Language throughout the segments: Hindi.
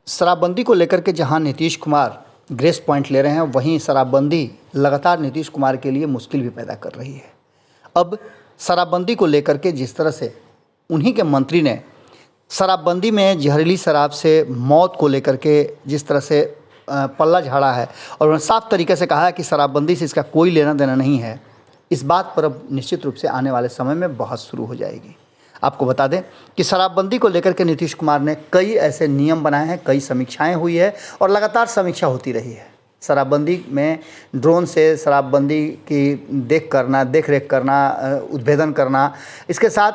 शराबबंदी को लेकर के जहां नीतीश कुमार ग्रेस पॉइंट ले रहे हैं, वहीं शराबबंदी लगातार नीतीश कुमार के लिए मुश्किल भी पैदा कर रही है। अब शराबबंदी को लेकर के जिस तरह से उन्हीं के मंत्री ने शराबबंदी में जहरीली शराब से मौत को लेकर के जिस तरह से पल्ला झाड़ा है और उन्होंने साफ तरीके से कहा है कि शराबबंदी से इसका कोई लेना देना नहीं है, इस बात पर अब निश्चित रूप से आने वाले समय में बहस शुरू हो जाएगी। आपको बता दें कि शराबबंदी को लेकर के नीतीश कुमार ने कई ऐसे नियम बनाए हैं, कई समीक्षाएं हुई है और लगातार समीक्षा होती रही है। शराबबंदी में ड्रोन से शराबबंदी की देख रेख करना, उद्भेदन करना, इसके साथ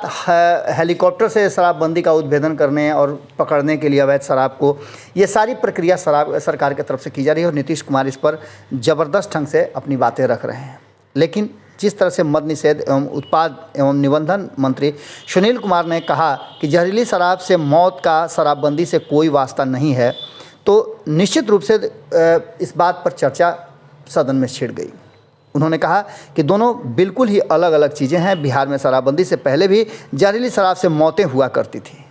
हेलीकॉप्टर से शराबबंदी का उद्भेदन करने और पकड़ने के लिए अवैध शराब को, ये सारी प्रक्रिया सरकार की तरफ से की जा रही है और नीतीश कुमार इस पर ज़बरदस्त ढंग से अपनी बातें रख रहे हैं। लेकिन जिस तरह से मद्य निषेध एवं उत्पाद एवं निबंधन मंत्री सुनील कुमार ने कहा कि जहरीली शराब से मौत का शराबबंदी से कोई वास्ता नहीं है, तो निश्चित रूप से इस बात पर चर्चा सदन में छिड़ गई। उन्होंने कहा कि दोनों बिल्कुल ही अलग अलग चीज़ें हैं। बिहार में शराबबंदी से पहले भी जहरीली शराब से मौतें हुआ करती थी।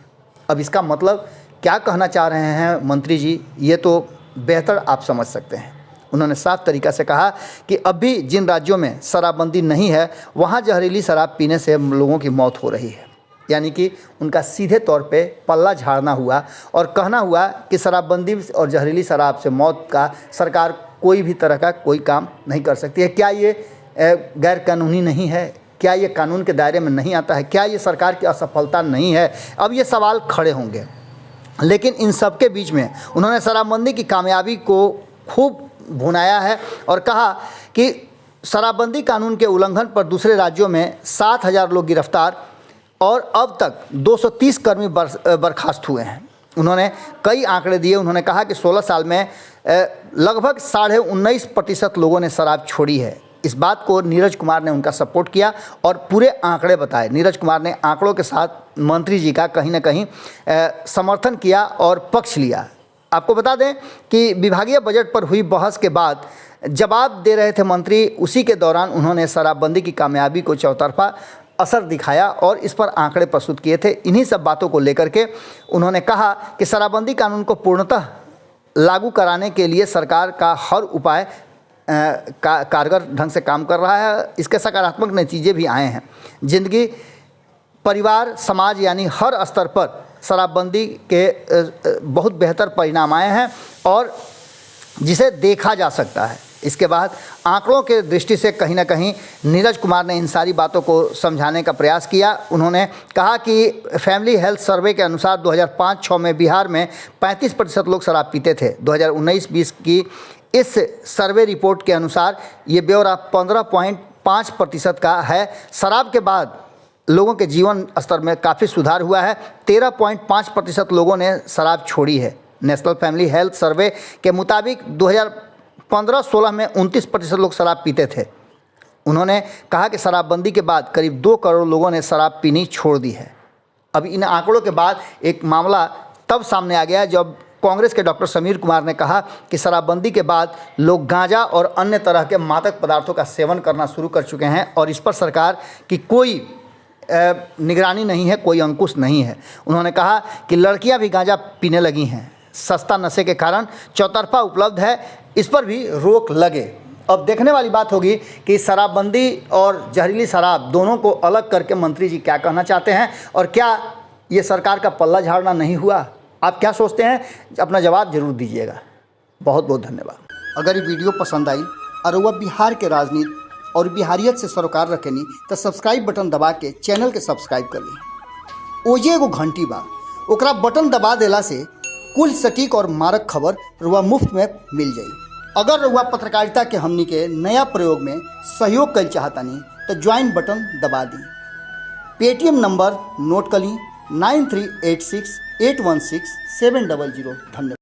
अब इसका मतलब क्या कहना चाह रहे हैं मंत्री जी, ये तो बेहतर आप समझ सकते हैं। उन्होंने साफ तरीक़ा से कहा कि अभी जिन राज्यों में शराबबंदी नहीं है, वहाँ जहरीली शराब पीने से लोगों की मौत हो रही है। यानी कि उनका सीधे तौर पे पल्ला झाड़ना हुआ और कहना हुआ कि शराबबंदी और जहरीली शराब से मौत का सरकार कोई भी तरह का कोई काम नहीं कर सकती है। क्या ये गैर कानूनी नहीं है? क्या ये कानून के दायरे में नहीं आता है? क्या ये सरकार की असफलता नहीं है? अब ये सवाल खड़े होंगे। लेकिन इन सब के बीच में उन्होंने शराबबंदी की कामयाबी को खूब भुनाया है और कहा कि शराबबंदी कानून के उल्लंघन पर दूसरे राज्यों में 7,000 लोग गिरफ्तार और अब तक 230 कर्मी बर्खास्त हुए हैं। उन्होंने कई आंकड़े दिए। उन्होंने कहा कि 16 साल में लगभग 19.5% लोगों ने शराब छोड़ी है। इस बात को नीरज कुमार ने उनका सपोर्ट किया और पूरे आंकड़े बताए। नीरज कुमार ने आंकड़ों के साथ मंत्री जी का कहीं ना कहीं समर्थन किया और पक्ष लिया। आपको बता दें कि विभागीय बजट पर हुई बहस के बाद जवाब दे रहे थे मंत्री, उसी के दौरान उन्होंने शराबबंदी की कामयाबी को चौतरफा असर दिखाया और इस पर आंकड़े प्रस्तुत किए थे। इन्हीं सब बातों को लेकर के उन्होंने कहा कि शराबबंदी कानून को पूर्णतः लागू कराने के लिए सरकार का हर उपाय कारगर ढंग से काम कर रहा है। इसके सकारात्मक नतीजे भी आए हैं। जिंदगी, परिवार, समाज यानी हर स्तर पर शराबबंदी के बहुत बेहतर परिणाम आए हैं और जिसे देखा जा सकता है। इसके बाद आंकड़ों के दृष्टि से कहीं ना कहीं नीरज कुमार ने इन सारी बातों को समझाने का प्रयास किया। उन्होंने कहा कि फैमिली हेल्थ सर्वे के अनुसार 2005-06 में बिहार में 35% लोग शराब पीते थे। 2019-20 की इस सर्वे रिपोर्ट के अनुसार ये ब्यौरा 15.5% का है। शराब के बाद लोगों के जीवन स्तर में काफ़ी सुधार हुआ है। 13.5% लोगों ने शराब छोड़ी है। नेशनल फैमिली हेल्थ सर्वे के मुताबिक 2015-16 में 29% लोग शराब पीते थे। उन्होंने कहा कि शराबबंदी के बाद करीब 2 करोड़ लोगों ने शराब पीनी छोड़ दी है। अब इन आंकड़ों के बाद एक मामला तब सामने आ गया जब कांग्रेस के डॉक्टर समीर कुमार ने कहा कि शराबबंदी के बाद लोग गांजा और अन्य तरह के मादक पदार्थों का सेवन करना शुरू कर चुके हैं और इस पर सरकार की कोई निगरानी नहीं है, कोई अंकुश नहीं है। उन्होंने कहा कि लड़कियां भी गांजा पीने लगी हैं। सस्ता नशे के कारण चौतरफा उपलब्ध है, इस पर भी रोक लगे। अब देखने वाली बात होगी कि शराबबंदी और जहरीली शराब दोनों को अलग करके मंत्री जी क्या कहना चाहते हैं और क्या ये सरकार का पल्ला झाड़ना नहीं हुआ? आप क्या सोचते हैं? अपना जवाब जरूर दीजिएगा। बहुत बहुत धन्यवाद। अगर ये वीडियो पसंद आई और वह बिहार के राजनीति और बिहारियत से सरोकार रखेनी तो सब्सक्राइब बटन दबा के चैनल के सब्सक्राइब कर ली। ओजे एगो घंटी बा, ओकरा बटन दबा देला से कुल सटीक और मारक खबर रुआ मुफ्त में मिल जाई। अगर रुआ पत्रकारिता के हमनी के नया प्रयोग में सहयोग कर चाहतानी तो ज्वाइन बटन दबा दी। पेटीएम नंबर नोट कर ली 9386816700। धन्यवाद।